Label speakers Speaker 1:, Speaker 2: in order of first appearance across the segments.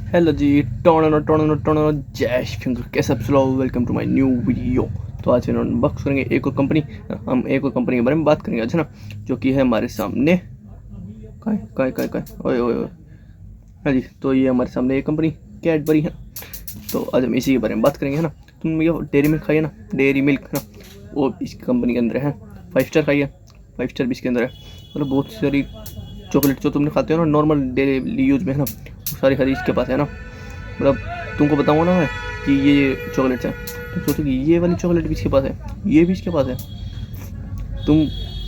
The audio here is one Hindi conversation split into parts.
Speaker 1: हेलो जी, टोनो टोनो टोनो जय फिंगर कैसे आप slow welcome to my new video. तो आज हम अनबॉक्स करेंगे एक और कंपनी। हम एक और कंपनी के बारे में बात करेंगे आज, है ना, जो कि है हमारे सामने। काय ओए ओए ओए। हाँ जी, तो ये हमारे सामने एक कंपनी कैडबरी है। तो आज हम इसी के बारे में बात करेंगे, है ना। तुम ये डेयरी मिल्क खाइए ना, डेयरी मिल्क, है ना, वो इस कंपनी के अंदर है। 5 स्टार खाइए, 5 स्टार भी इसके अंदर है। मतलब बहुत सारी चॉकलेट जो तुमने खाते हो ना नॉर्मल डेली यूज में, है ना, वो सारी हरी इसके पास है ना। मतलब तुमको बताऊँगा ना मैं कि ये चॉकलेट्स हैं, तुम सोचोगे ये वाली चॉकलेट भी इसके पास है, ये भी इसके पास है। तुम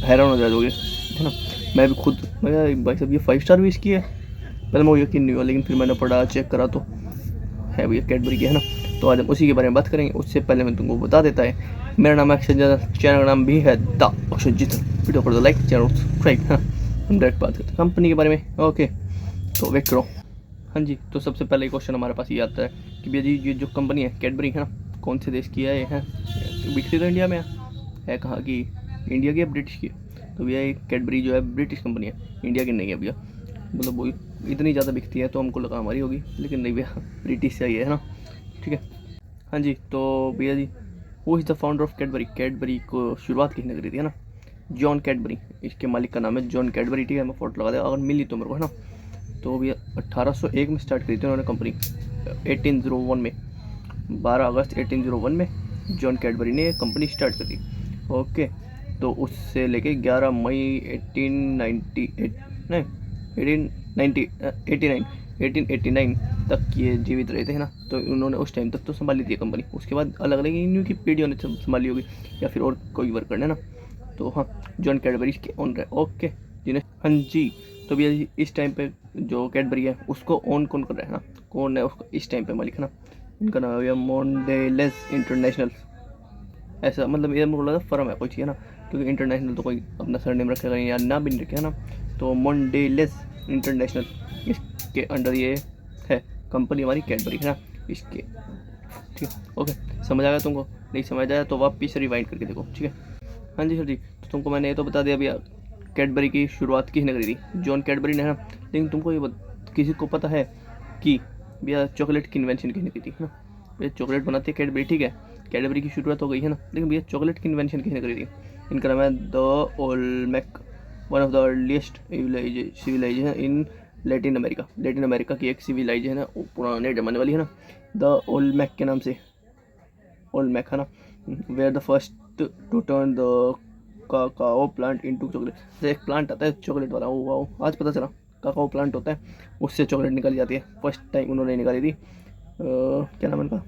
Speaker 1: हैरान हो जाओगे, है ना। मैं भी खुद, मैं भाई साहब ये 5 स्टार भी इसकी है। पहले मैं यकीन नहीं हुआ, लेकिन फिर मैंने पढ़ा चेक करा तो है भैया कैडबरी की, है ना। तो आज हम उसी के बारे में बात करेंगे। उससे पहले मैं तुमको बता देता है, मेरा नाम है अक्षय जितल, चैनल का नाम भी है द अक्षय जितल। वीडियो पर लाइक, चैनल सब्सक्राइब, है ना। हम डायरेक्ट बात करते हैं कंपनी के बारे में। ओके, तो वेट करो। हाँ जी, तो सबसे पहले क्वेश्चन हमारे पास ये आता है कि भैया जी ये जो कंपनी है कैडबरी, है ना, कौन से देश की है ये, है बिकती तो इंडिया में है कहाँ की, इंडिया की है ब्रिटिश की। तो भैया ये कैडबरी जो है ब्रिटिश कंपनी है, इंडिया की नहीं है भैया। मतलब वो इतनी ज़्यादा बिकती है तो हमको लगा हमारी होगी, लेकिन नहीं भैया, ब्रिटिश से ही है ना। ठीक है। हाँ जी, तो भैया जी, वो is the founder of Cadbury. Cadbury को शुरुआत किसने करी थी, है ना, जॉन कैडबरी। इसके मालिक का नाम है जॉन कैडबरी। ठीक है, मैं फोटो लगा दिया अगर मिली तो मेरे को, है ना। तो भैया 1801 में स्टार्ट करी थी उन्होंने कंपनी, 1801 में, 12 अगस्त 1801 में जॉन कैडबरी ने कंपनी स्टार्ट कर दी। ओके, तो उससे लेके 11 मई 1898, नहीं 1890 89 1889 तक ये जीवित रहे थे, है ना। तो उन्होंने उस टाइम तक तो संभाली थी कंपनी। उसके बाद अलग अलग इनकी पीढ़ियों ने संभाली होगी, या फिर और कोई वर्कर ने ना। तो हाँ, जॉन कैडबरी के ओनर है। ओके जिन्हें, हाँ जी। तो भैया इस टाइम पे जो कैडबरी है उसको ओन कौन कर रहा है ना, कौन है उसको इस टाइम पे मालिक, है ना। इनका नाम है भैया मोंडेलेस इंटरनेशनल। ऐसा मतलब ये मुझे लगा फर्म है कोई चीज़, है ना, क्योंकि इंटरनेशनल तो कोई अपना सरनेम रखेगा या ना भी नहीं रखे, है ना। तो मोंडेलेस इंटरनेशनल, इसके अंडर ये है कंपनी हमारी कैडबरी, है ना, इसके। ठीक है, ओके। समझ आ गया तुमको? नहीं समझ आया तो वापिस रिवाइंड करके देखो, ठीक है। हाँ जी सर जी, तो तुमको मैंने ये तो बता दिया भैया कैडबरी की शुरुआत किसने करी थी, जॉन कैडबरी ने, है ना। लेकिन तुमको ये किसी को पता है कि भैया चॉकलेट की इन्वेंशन किसने की थी, है ना। भैया चॉकलेट बनाती है कैडबरी, ठीक है, कैडबरी की शुरुआत हो गई, है ना। लेकिन भैया चॉकलेट की इन्वेंशन किसने करी थी? इनका नाम है the Olmec, one of the earliest civilization in Latin America. Latin America की एक सिविलाइजेशन है पुराने जमाने वाली, है ना, द ओल्मेक के नाम से, ओल्मेक, है ना। Where the first to turn the cacao plant into chocolate. एक प्लांट आता है चॉकलेट वाला, वो आज पता चला काकाओ प्लांट होता है, उससे चॉकलेट निकाली जाती है। फर्स्ट टाइम उन्होंने निकाली थी, क्या नाम है उनका,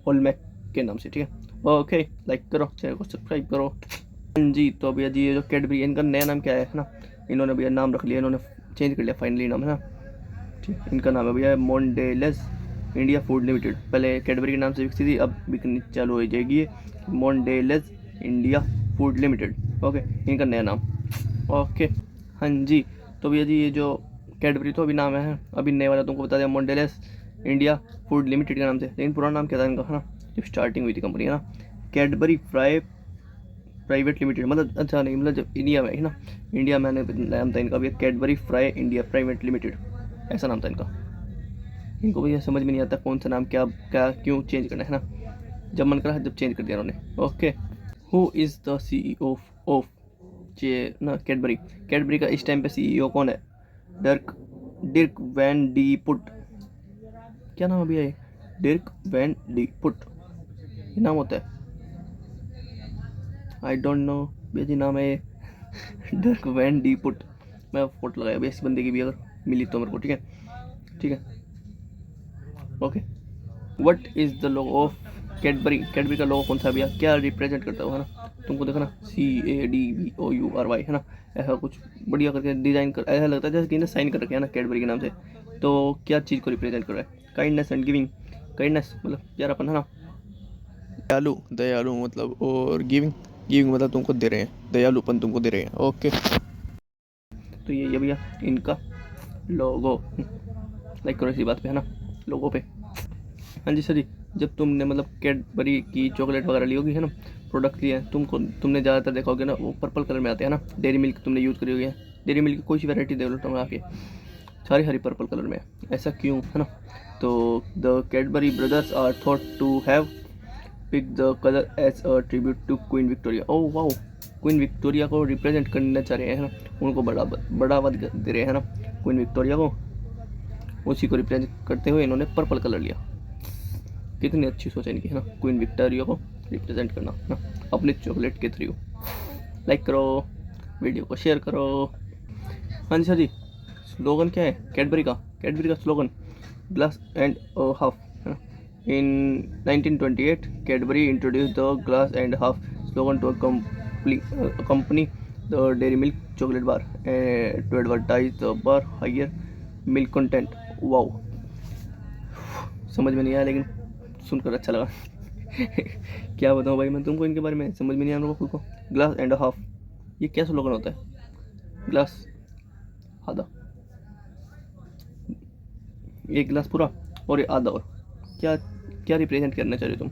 Speaker 1: ओल्मेक के नाम से। ठीक है, ओके, लाइक करो, चैनल को सब्सक्राइब करो। हाँ जी, तो भैया जी ये जो कैडबरी इनका नया नाम क्या है ना, इन्होंने भैया नाम रख लिया, इन्होंने चेंज कर लिया फाइनली नाम, है ना। ठीक, इनका नाम है भैया मोंडेलेस इंडिया फूड लिमिटेड। पहले कैडबरी के नाम से बिकती थी, अब बिकनी चालू हो जाएगी ये मोंडेलेस इंडिया फूड लिमिटेड। ओके, इनका नया नाम। ओके, हाँ जी। तो भैया जी ये जो कैडबरी तो अभी नाम है, अभी नए वाला तुमको बता दिया मोंडेलेस इंडिया फूड लिमिटेड के नाम से। लेकिन पुराना नाम क्या था इनका, है ना, जब स्टार्टिंग हुई थी कंपनी, है ना, कैडबरी फ्राई प्राइवेट लिमिटेड। मतलब अच्छा नहीं, मतलब जब इंडिया में, है ना, इंडिया में नाम था इनका भी Cadbury fry India private limited, ऐसा नाम था इनका। इनको भी समझ में नहीं आता कौन सा नाम क्या क्या क्यों चेंज करना, है ना। जब मन करा जब चेंज कर दिया उन्होंने। Okay, who is the CEO of जे ना कैडबरी। कैडबरी का इस टाइम पे CEO कौन है? Dirk Dirk Van de Put. क्या नाम है भैया ये? डिर्क वैन डी पुट, ये नाम होता है? आई डोंट नो भैया जी, नाम है ये डर्क वैन डी पुट। मैं फोटो लगाया भैया इस बंदे की भी, अगर मिली तो मेरे को, ठीक है, ठीक है, okay. What is the logo of Cadbury. Cadbury का लोगो कौन सा भैया, क्या रिप्रेजेंट करता है ना, तुमको देखो ना, CADBOURY, है ना। ऐसा कुछ बढ़िया करके डिज़ाइन कर, ऐसा लगता है जैसे कि साइन कर रखे है ना कैडबरी के नाम से। तो क्या चीज़ को रिप्रेजेंट कर रहा है? Kindness and giving. काइंडनेस मतलब प्यारापन, है ना, दयालु, दयालु मतलब, और गिविंग, गिविंग मतलब तुमको दे रहे हैं, दयालुपन तुमको दे रहे हैं। ओके, तो ये भैया इनका लोगो। लाइक करो इसी बात पे, है ना, लोगो पे। हाँ जी सर जी, जब तुमने मतलब कैडबरी की चॉकलेट वगैरह ली होगी, है ना, प्रोडक्ट लिए हैं, तुमने ज़्यादातर देखा होगा ना, वो पर्पल कलर में आते हैं ना। डेयरी मिल्क तुमने यूज़ करी होगी, डेयरी मिल्क की कोई सी वैरायटी देख लो तुम आके, सारी हरी पर्पल कलर में है। ऐसा क्यों, है ना। तो the Cadbury brothers are thought to have pick the colour as a tribute to Queen Victoria. Oh wow, Queen Victoria को रिप्रेजेंट करना चाह रहे हैं ना, उनको बढ़ावा दे रहे हैं ना क्वीन विक्टोरिया को, उसी को रिप्रेजेंट करते हुए इन्होंने पर्पल कलर लिया। कितनी अच्छी सोच है इनकी है ना, क्वीन विक्टोरिया को रिप्रेजेंट करना ना अपने चॉकलेट के थ्रू। लाइक करो, वीडियो को शेयर करो। हाँ जी सर जी, स्लोगन क्या है कैडबरी का स्लोगन ग्लास एंड हाफ है ना। In 1928 Cadbury introduce the glass and half slogan to company the dairy milk chocolate bar to advertise the bar higher milk content. Wow, समझ में नहीं आया लेकिन सुनकर अच्छा लगा। क्या बताऊँ भाई मैं तुमको इनके बारे में, समझ में नहीं आ रहा खुद को। ग्लास एंड हाफ, ये क्या स्लोगन होता है? ग्लास आधा, एक गिलास पूरा और ये आधा, और क्या क्या रिप्रेजेंट करना चाह रहे हो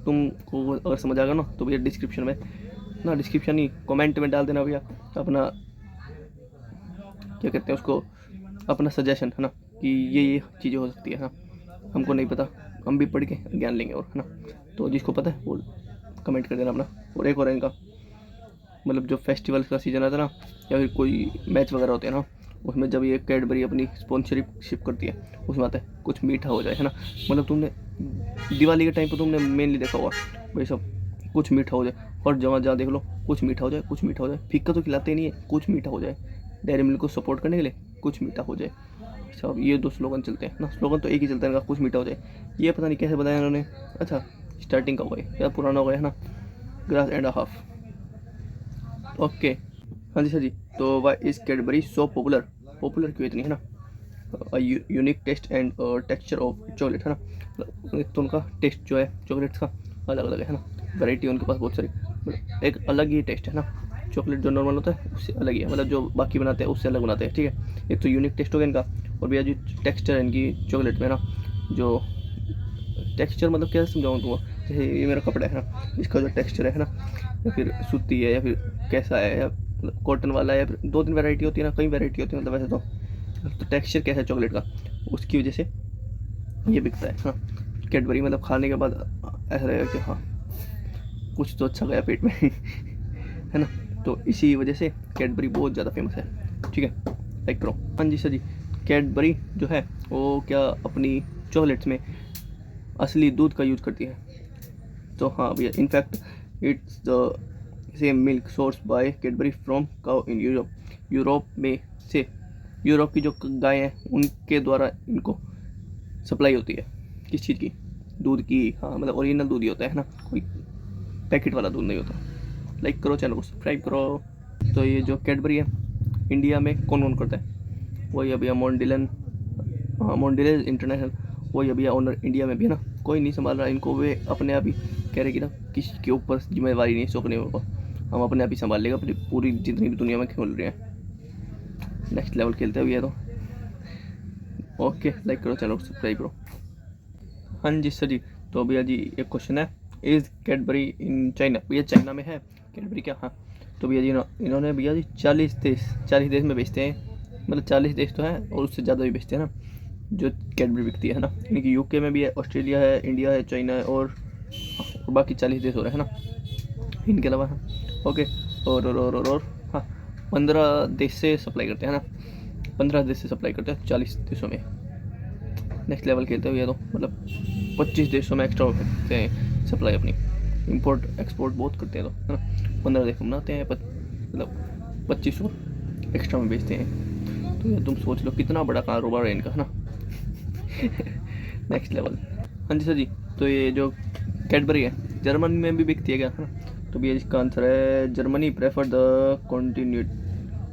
Speaker 1: तुमको अगर समझ आ गया ना तो भैया डिस्क्रिप्शन में ना, डिस्क्रिप्शन ही कमेंट में डाल देना भैया अपना, क्या कहते हैं उसको, अपना सजेशन है ना कि ये चीज़ें हो सकती है ना। हमको नहीं पता, हम भी पढ़ के ज्ञान लेंगे और है ना। तो जिसको पता है वो कमेंट कर देना अपना। और एक और है इनका, मतलब जो फेस्टिवल का सीज़न आता है ना, या फिर कोई मैच वगैरह होते हैं ना, उसमें जब ये कैडबरी अपनी स्पॉन्सरशिप करती है उसमें आता है कुछ मीठा हो जाए है ना। मतलब तुमने दिवाली के टाइम पर तुमने मेनली देखा होगा भाई सब कुछ मीठा हो जाए, और जहाँ जहाँ देख लो कुछ मीठा हो जाए, कुछ मीठा हो जाए। फीका तो खिलाते ही नहीं है, कुछ मीठा हो जाए। डेयरी मिल्क को सपोर्ट करने के लिए कुछ मीठा हो जाए। सब ये दो स्लोगन चलते हैं ना, स्लोगन तो एक ही चलता है इनका, कुछ मीठा हो जाए। ये पता नहीं कैसे बताया इन्होंने। अच्छा, स्टार्टिंग का हो गया या पुराना हो गया है ना, ग्लास एंड हाफ। ओके, हाँ जी सर जी। तो why is Cadbury so popular क्यों इतनी है ना। Unique taste and texture of chocolate है ना। एक तो उनका टेस्ट जो है चॉकलेट्स का अलग अलग है ना, वैरायटी उनके पास बहुत सारी, मतलब एक अलग ही टेस्ट है ना। चॉकलेट जो नॉर्मल होता है उससे अलग ही है, मतलब जो बाकी बनाते हैं उससे अलग बनाते हैं, ठीक है। एक तो यूनिक टेस्ट हो गया इनका, और भैया जो टेक्सचर है इनकी चॉकलेट में ना, जो टेक्सचर मतलब क्या समझाऊँ तुमको, जैसे ये मेरा कपड़ा है ना, इसका जो टेक्सचर है ना, या फिर सूती है या फिर कैसा है, या कॉटन वाला है, या फिर 2-3 वैरायटी होती है ना, कई वैरायटी होती है मतलब वैसे तो टेक्सचर कैसा है चॉकलेट का, उसकी वजह से ये बिकता है हाँ। कैडबरी मतलब खाने के बाद ऐसा लगेगा कि हाँ कुछ तो अच्छा गया पेट में है ना। तो इसी वजह से कैडबरी बहुत ज़्यादा फेमस है, ठीक है। लाइक करो। हाँ जी सर जी, कैडबरी जो है वो क्या अपनी चॉकलेट्स में असली दूध का यूज़ करती है। तो हाँ भैया, in fact it's the same milk source by Cadbury from cow in Europe में से, यूरोप की जो गाय हैं उनके द्वारा इनको सप्लाई होती है। किस चीज़ की? दूध की। हाँ, मतलब ओरिजिनल दूध ही होता है ना, कोई पैकेट वाला दूध नहीं होता। लाइक करो, चैनल को सब्सक्राइब करो। तो ये जो कैडबरी है इंडिया में कौन कौन करता है? वही भैया मोंडिलन, हाँ मोंडिलेज इंटरनेशनल, वही भैया ओनर इंडिया में भी है ना। कोई नहीं संभाल रहा इनको, वे अपने आप ही कह रहे कि ना किसके ऊपर जिम्मेवारी नहीं सौंपने को, हम अपने आप ही संभाल लेगा पूरी जितनी भी दुनिया में खेल रहे हैं। नेक्स्ट लेवल खेलते हैं भैया तो। ओके, लाइक करो, चैनल को सब्सक्राइब करो। हाँ जी सर जी। तो भैया जी एक क्वेश्चन है, इज़ कैडबरी इन चाइना? भैया चाइना में है कैडबरी क्या? हाँ। तो भैया जी इन्होंने भैया जी 40 देश में बेचते हैं, मतलब 40 देश तो हैं और उससे ज़्यादा भी बेचते हैं ना जो कैडबरी बिकती है ना। इनकी यूके में भी है, ऑस्ट्रेलिया है, इंडिया है, चाइना है, और बाकी 40 देश हो रहे हैं ना इनके अलावा। हाँ ओके, और हाँ 15 देश से सप्लाई करते हैं ना, 15 देश से सप्लाई करते हैं 40 देशों में। नेक्स्ट लेवल खेलते हुए तो मतलब 25 देशों में एक्स्ट्रा करते हैं सप्लाई अपनी, इंपोर्ट एक्सपोर्ट बहुत करते हैं तो है ना। 15 देश बनाते हैं, मतलब 25 एक्स्ट्रा में बेचते हैं। तो ये तुम सोच लो कितना बड़ा कारोबार है इनका है ना। Next level. हाँ जी सर जी। तो ये जो कैडबरी है जर्मनी में भी बिकती है क्या? है ना। तो भैया इसका आंसर है Germany prefer the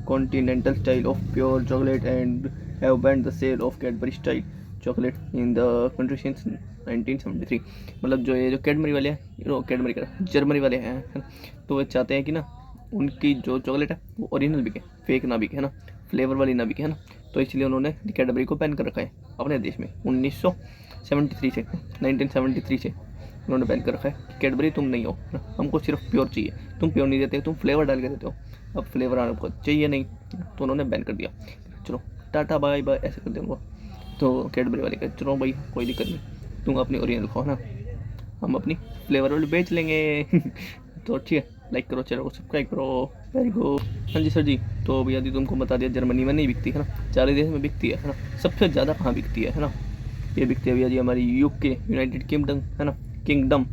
Speaker 1: continental style of pure chocolate and have banned the sale of Cadbury style chocolate in the country since 1973। मतलब जो ये जो कैडबरी वाले हैं, कैडबरी का जर्मनी वाले हैं है ना, तो वो चाहते हैं कि ना उनकी जो चॉकलेट है वो ओरिजिनल बिके, फेक ना बिके है ना, फ्लेवर वाली ना बिके है ना। तो इसलिए उन्होंने कैडबरी को बैन कर रखा है अपने देश में 1973 से 1973 से उन्होंने बैन कर रखा है कि कैडबरी तुम नहीं हो ना, हमको सिर्फ प्योर चाहिए। तुम प्योर नहीं देते, तुम फ्लेवर डाल के देते हो, अब फ्लेवर आपको चाहिए नहीं तो उन्होंने बैन कर दिया। चलो टाटा बाय बाय ऐसे कर दिया उनको। तो कैडबरी वाले कहते चलो भाई कोई दिक्कत नहीं, तुम अपनी ओरिजिनल खाओ ना, हम अपनी फ्लेवर वाली बेच लेंगे। तो ठीक है, लाइक करो, चैनल को सब्सक्राइब करो, वेरी गुड। हाँ जी सर जी, तो भैया जी तुमको बता दिया जर्मनी में नहीं बिकती है ना, 40 देश में बिकती है ना। सबसे ज़्यादा कहाँ बिकती है ना, ये बिकती है भैया जी हमारी यूके, यूनाइटेड किंगडम है ना, किंगडम,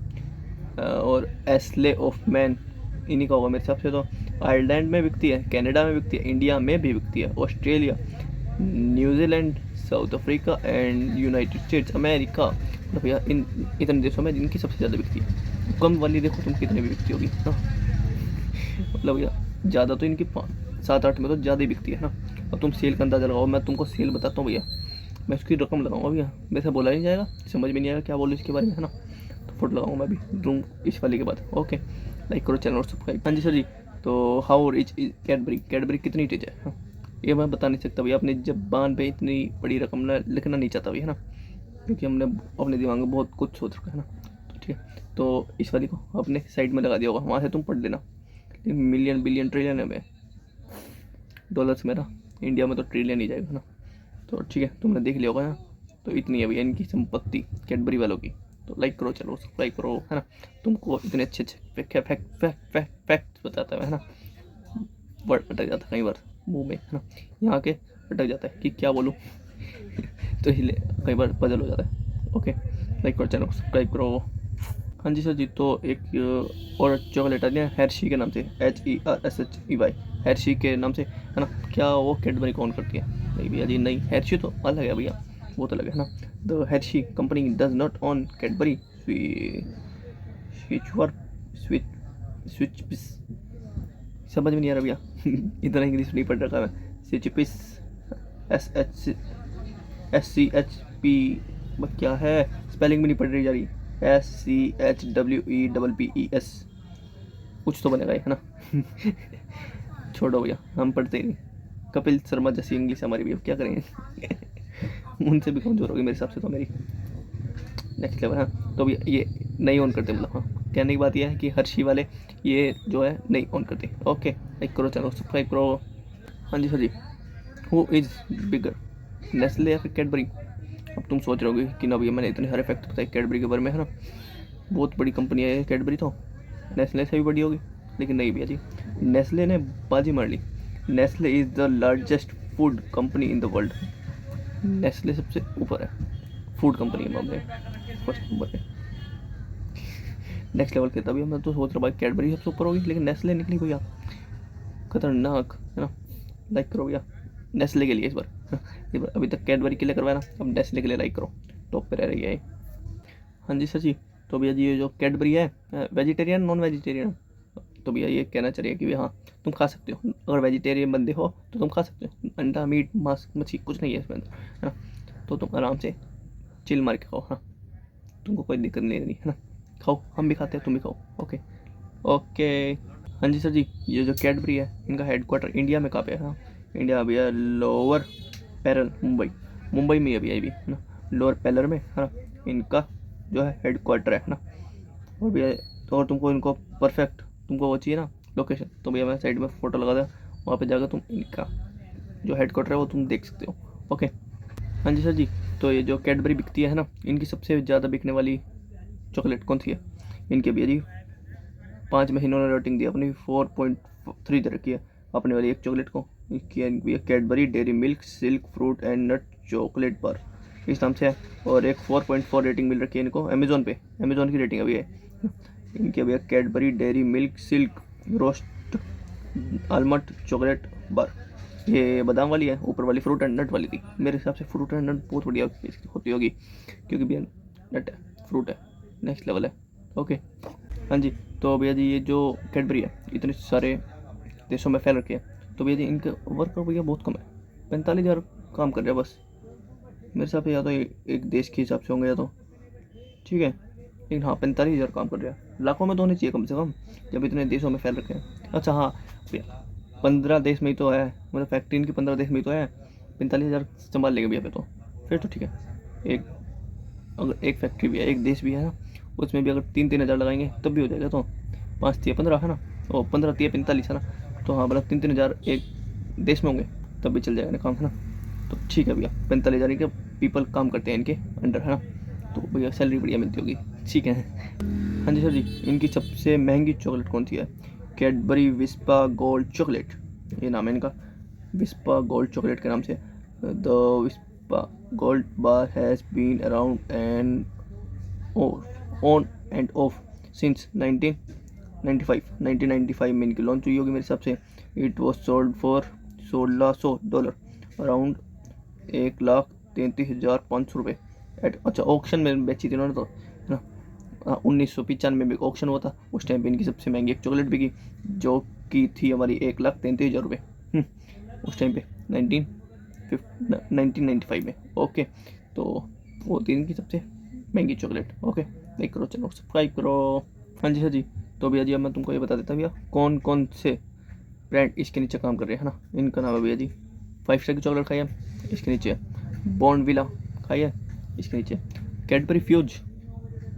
Speaker 1: और एस्ले ऑफ मैन, इन्हीं का होगा मेरे हिसाब से। तो आयरलैंड में बिकती है, कनाडा में बिकती है, इंडिया में भी बिकती है, Australia, New Zealand, south Africa and United states America. मतलब भैया इन इतने देशों में जिनकी सबसे ज़्यादा बिकती है। कम वाली देखो तुम कितने भी बिकती होगी ना, मतलब भैया ज़्यादा तो इनकी 7-8 में तो ज़्यादा ही बिकती है ना। अब तुम सेल का अंदाज़ा लगाओ, मैं तुमको सेल बताता हूँ भैया, मैं उसकी रकम लगाऊंगा भैया, वैसे बोला नहीं जाएगा, समझ में नहीं आएगा क्या बोलो इसके बारे में है ना, तो फुट लगाऊंगा मैं भी रूम इस वाले के बाद। ओके, लाइक करो, चैनल और सब्सक्राइब। हाँ जी सर जी, तो how rich is Cadbury, Cadbury कितनी रिच है हाँ? ये मैं बता नहीं सकता भैया, अपनी जबान पे इतनी बड़ी रकम ना लिखना नहीं चाहता भैया है ना, क्योंकि हमने अपने दिमाग में बहुत कुछ सोच रखा है ना। तो ठीक है, तो इस वाली को अपने साइड में लगा दिया होगा, वहाँ से तुम पढ़ लेना। मिलियन बिलियन ट्रिलियन है डॉलर्स मेरा, इंडिया में तो ट्रिलियन ही जाएगा ना। तो ठीक है, तुमने देख लिया होगा ना, तो इतनी है भैया इनकी संपत्ति कैडबरी वालों की। तो लाइक करो, चलो सब्सक्राइब करो है ना, तुमको इतने अच्छे अच्छे फैक्ट बताता है ना, वर्ड अटक जाता है कई बार मुंह में है ना, यहाँ के अटक जाता है कि क्या बोलूँ। तो इसलिए कई बार पजल हो जाता है। ओके, लाइक करो, चैनल को सब्सक्राइब करो। हाँ जी सर जी, तो एक और चॉकलेट आती है हर्शी के नाम से, HERSHEY, हर्शी के नाम से है ना, क्या वो कैडबरी कौन करती है? नहीं भैया जी नहीं, हर्शी तो अलग है भैया, वो तो अलग है ना। The Hershey company does not on Cadbury switch switch, समझ में नहीं आ रहा भैया। इतना इंग्लिश नहीं पढ़ रखा मैं। स्विच SCHP क्या है, स्पेलिंग भी नहीं पढ़ रही जा रही, SCHWEPPES, कुछ तो बनेगा है ना। छोड़ो भैया, हम पढ़ते ही नहीं, कपिल शर्मा जैसी इंग्लिश हमारी भी, अब क्या करेंगे। उनसे भी कमजोर होगी मेरे हिसाब से तो मेरी, नेक्स्ट लेवल। हाँ, तो भैया ये नहीं ऑन करते, मतलब हाँ, कहने की बात यह है कि हर्षी वाले ये जो है नहीं ऑन करते। ओके, लाइक करो, चैनल सब्सक्राइब करो। हाँ जी सर जी, हु इज़ बिगर, नेस्ले या फिर कैडबरी? अब तुम सोच रहे होगे कि ना भैया मैंने इतने सारे फैक्ट बताए कैडबरी के बारे में है ना, बहुत बड़ी कंपनी है कैडबरी, तो नेस्ले से भी बड़ी होगी, लेकिन नहीं भैया जी, नेस्ले ने बाजी मार ली। Nestle is the largest food company in the world, Nestle सबसे ऊपर है फूड कंपनी के मामले में, फर्स्ट नंबर पे, नेक्स्ट लेवल के। तभी मैं तो सोच रहा भाई कैडबरी सबसे ऊपर होगी, लेकिन नेस्ले निकली भैया, खतरनाक है ना। लाइक करो भैया नेस्ले के लिए इस बार अभी तक कैडबरी के लिए करवाया ना, अब नेस्ले के लिए लाइक करो, टॉप पे रह रही है। हाँ जी सर जी, तो भैया जी ये जो कैडबरी है वेजिटेरियन नॉन वेजिटेरियन, तो भैया ये कहना चाहिए कि हाँ तुम खा सकते हो, अगर वेजिटेरियन बंदे हो तो तुम खा सकते हो, अंडा मीट मांस मच्छी कुछ नहीं है इसमें अंदर है ना, तो तुम आराम से चिल मार के खाओ, हाँ तुमको कोई दिक्कत नहीं है ना, खाओ, हम भी खाते हैं तुम भी खाओ। Okay okay. हाँ जी सर जी, ये जो कैडबरी है इनका हेडक्वार्टर इंडिया में कहाँ पे है? हाँ इंडिया भैया लोअर पैरल, मुंबई में अभी भी है ना, लोअर पैरल में है ना इनका जो है हेडक्वार्टर है ना। और भैया तो और तुमको इनको परफेक्ट तुमको वो चाहिए ना लोकेशन, तो भैया मैं साइड में फ़ोटो लगा दूँ, वहाँ पे जाकर तुम इनका जो हेडक्वार्टर है वो तुम देख सकते हो। ओके हाँ जी सर जी, तो ये जो कैडबरी बिकती है ना, इनकी सबसे ज़्यादा बिकने वाली चॉकलेट कौन सी है? इनके भैया जी 5 महीनों ने रेटिंग दी अपनी 4.3 दे रखी है अपने वाली एक चॉकलेट को, Cadbury dairy milk silk fruit and nut chocolate bar इस नाम से है, और एक 4.4 रेटिंग मिल रखी है इनको अमेजोन पे, अमेजोन की रेटिंग अभी है इनके भैया Cadbury dairy milk silk roast almond chocolate bar. ये बादाम वाली है, ऊपर वाली फ्रूट एंड नट वाली थी, मेरे हिसाब से फ्रूट एंड नट बहुत बढ़िया होती होगी, क्योंकि भैया नट है फ्रूट है, नेक्स्ट लेवल है। ओके हाँ जी, तो भैया जी ये जो कैडबरी है इतने सारे देशों में फैल रखे हैं, तो भैया जी इनके वर्कर भैया बहुत कम है, 45,000 काम कर रहे हैं बस मेरे हिसाब से, या तो एक देश के हिसाब से होंगे या तो, ठीक है, लेकिन हाँ 45,000 काम कर रहे हैं, लाखों में तो होने चाहिए कम से कम जब इतने देशों में फैल रखे हैं। अच्छा हाँ, 15 देश में ही तो है, मतलब फैक्ट्री इनकी 15 देश में ही तो है, 45,000 संभाल लेंगे भैया फिर तो ठीक है। एक अगर एक फैक्ट्री भी है एक देश भी है ना, उसमें भी अगर 3-3 हज़ार लगाएंगे तब भी हो जाएगा, तो 5-3-15 है ना, और 15-3-45 है ना, तो हाँ मतलब 3-3 हज़ार एक देश में होंगे तब भी चल जाएगा ना काम है ना, तो ठीक है भैया 45,000 के पीपल काम करते हैं इनके अंडर, है ना, तो भैया सैलरी बढ़िया मिलती होगी, ठीक है। हाँ जी सर जी, इनकी सबसे महंगी चॉकलेट कौन सी है? कैडबरी विस्पा गोल्ड चॉकलेट, ये नाम है इनका, विस्पा गोल्ड चॉकलेट के नाम से। The Wispa gold bar has been around and on and off since 1995 में इनकी लॉन्च हुई होगी मेरे हिसाब से। It was sold for $1600, around 1,33,500 रुपये एट, अच्छा ऑक्शन में बेची थी उन्होंने तो, है ना। 1995 में ऑक्शन हुआ था, उस टाइम पे इनकी सबसे महंगी एक चॉकलेट बिकी जो की थी हमारी 1,33,000 रुपये उस टाइम पे 1995 में। ओके, तो वो थी इनकी सबसे महंगी चॉकलेट। ओके, लाइक करो, चैनल सब्सक्राइब करो। हाँ जी सर जी, तो भैया जी अब मैं तुमको ये बता देता भैया कौन कौन से ब्रांड इसके नीचे काम कर रहे हैं, है ना। इनका नाम है भैया जी 5 स्टार की चॉकलेट खाई है, इसके नीचे है बॉर्नविला खाई है, इसके नीचे कैडबरी फ्यूज,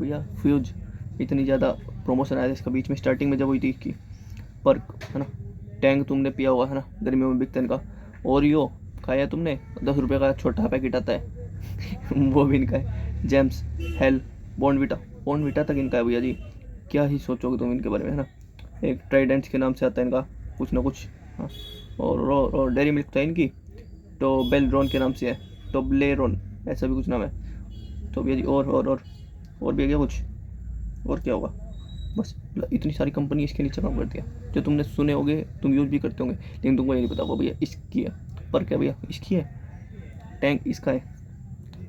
Speaker 1: भैया फ्यूज इतनी ज़्यादा प्रमोशन आया था इसका बीच में स्टार्टिंग में जब हुई थी इसकी, पर्क, है ना। टैंग तुमने पिया हुआ है ना, गर्मियों में बिकता है इनका। ओरियो खाया तुमने, 10 रुपये का छोटा पैकेट आता है वो भी इनका है। जेम्स, हेल, बॉर्नविटा तक इनका है भैया जी, क्या ही सोचोगे तुम इनके बारे में, है ना। एक ट्राइडेंट्स के नाम से आता है इनका कुछ ना कुछ, हाँ। और डेयरी मिल्क था इनकी, तो बेलरॉन के नाम से है, टोब्लेरोन ऐसा भी कुछ नाम है। तो भैया जी और भी है क्या कुछ, और क्या होगा, बस इतनी सारी कंपनी इसके नीचे काम करती है जो तुमने सुने होंगे, तुम यूज़ भी करते होंगे, लेकिन तुमको ये नहीं पता होगा भैया इसकी है। पर क्या भैया इसकी है, टैंक इसका है,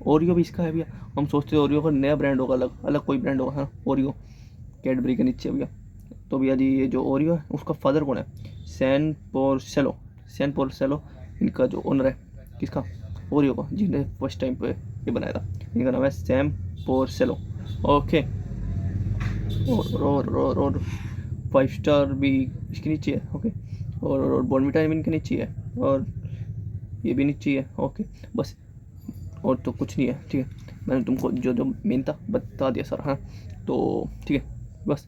Speaker 1: ओरियो भी इसका है भैया। हम सोचते हैं ओरियो का नया ब्रांड होगा, अलग कोई ब्रांड होगा, हाँ ओरियो कैडबरी के नीचे भैया। तो भैया जी ये जो ओरियो है उसका फादर कौन है? सैन पोर्सेलो इनका जो ओनर है, किसका? ओरियो का, जिसने फर्स्ट टाइम पे ये बनाया था, इनका नाम है सैम पोर्सेलो। ओके, और 5 स्टार भी इसके नीचे है। ओके, और बॉर्नविटा भी इनके नीचे है, और ये भी नीचे है। ओके, बस और तो कुछ नहीं है, ठीक है। मैंने तुमको जो मेन था बता दिया सर, हाँ। तो ठीक है, बस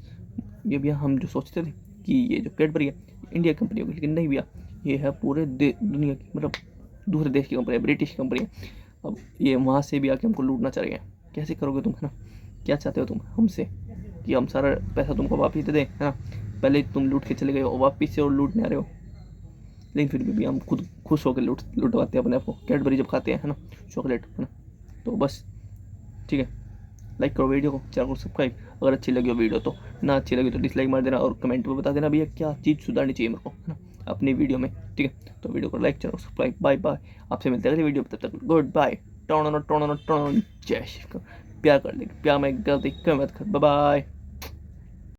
Speaker 1: ये भैया हम जो सोचते थे कि ये जो कैडबरी है इंडिया की कंपनी होगी, लेकिन नहीं भैया, ये है पूरे दुनिया की, मतलब दूसरे देश की कंपनी है, ब्रिटिश कंपनी है। अब ये वहाँ से भी आके हमको लूटना चाह रहे हैं, कैसे करोगे तुम, है ना। क्या चाहते हो तुम हमसे कि हम सारा पैसा तुमको वापिस दे दें, है ना। पहले तुम लूट के चले गए हो, वापिस से और लूटने आ रहे हो, लेकिन फिर भी हम खुद खुश होकर लुटवाते हैं अपने आप को कैडबरी जब खाते हैं, है ना, चॉकलेट, है ना। तो बस ठीक है, लाइक करो वीडियो को, चैनल को सब्सक्राइब, अगर अच्छी लगी हो वीडियो तो, ना अच्छी लगी तो डिसलाइक मार देना, और कमेंट में बता देना भैया क्या चीज़ सुधारनी चाहिए मेरे को, है ना, अपनी वीडियो में, ठीक है। तो वीडियो को लाइक, चैनल को सब्सक्राइब, बाय बाय, आपसे मिलते हैं अगली वीडियो में, तब तक गुड बाय, टोन जय श्री, प्यार कर ले, प्यार में गलती कम मत कर, बाय बाय।